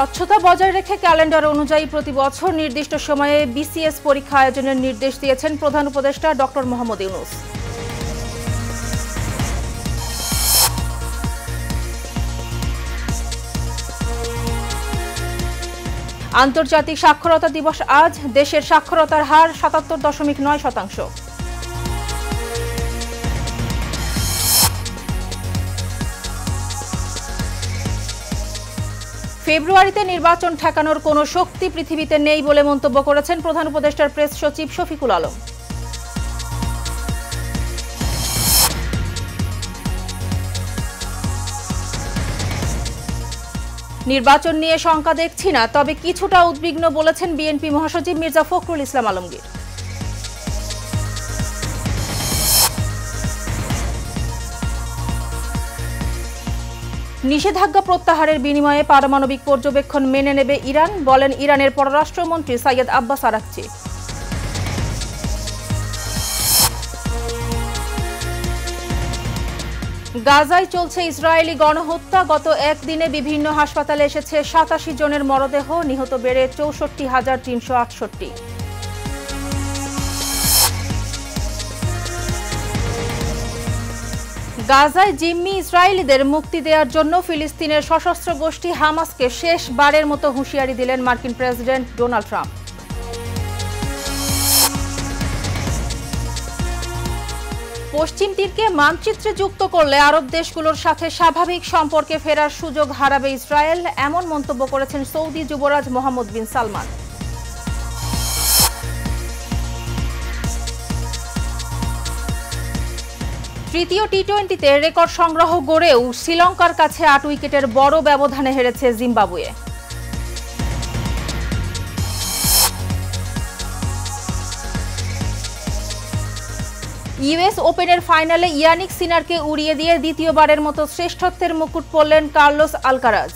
স্বচ্ছতা বজায় রেখে ক্যালেন্ডার অনুযায়ী প্রতি বছর নির্দিষ্ট সময়ে বিসিএস পরীক্ষা আয়োজনের নির্দেশ দিয়েছেন প্রধান উপদেষ্টা ডক্টর মোহাম্মদ ইউনূস। আন্তর্জাতিক সাক্ষরতা দিবস আজ, দেশের সাক্ষরতার হার ৭৭.৯%। ফেব্রুয়ারিতে নির্বাচন ঠেকানোর কোনো শক্তি পৃথিবীতে নেই বলে মন্তব্য করেছেন প্রধান উপদেষ্টার প্রেস সচিব শফিকুল আলম। নির্বাচন নিয়ে শঙ্কা দেখছি না, তবে কিছুটা উদ্বিগ্ন বলেছেন বিএনপি মহাসচিব মির্জা ফখরুল ইসলাম আলমগীর। নিষেধাজ্ঞা প্রত্যাহারের বিনিময়ে পারমাণবিক পর্যবেক্ষণ মেনে নেবে ইরান, বলেন ইরানের পররাষ্ট্রমন্ত্রী সৈয়দ আব্বাস আরাকচি। গাজায় চলছে ইসরায়েলি গণহত্যা, গত একদিনে বিভিন্ন হাসপাতালে এসেছে ৮৭ জনের মরদেহ, নিহত বেড়ে ৬৪,৩৬৮। গাজায় জিম্মি ইসরায়েলিদের মুক্তি দেওয়ার জন্য ফিলিস্তিনের সশস্ত্র গোষ্ঠী হামাসকে শেষবারের মতো হুঁশিয়ারি দিলেন মার্কিন প্রেসিডেন্ট ডোনাল্ড ট্রাম্প। পশ্চিম তীরকে মানচিত্রে যুক্ত করলে আরব দেশগুলোর সাথে স্বাভাবিক সম্পর্কে ফেরার সুযোগ হারাবে ইসরায়েল, এমন মন্তব্য করেছেন সৌদি যুবরাজ মোহাম্মদ বিন সালমান। তৃতীয় টি-20তে রেকর্ড সংগ্রহ গড়েও শ্রীলঙ্কার কাছে ৮ উইকেটের বড় ব্যবধানে হেরেছে জিম্বাবুয়ে। ইউএস ওপেনের ফাইনালে ইয়ানিক সিনারকে উড়িয়ে দিয়ে দ্বিতীয়বারের মতো শ্রেষ্ঠত্বের মুকুট পরলেন কার্লোস আলকারাজ।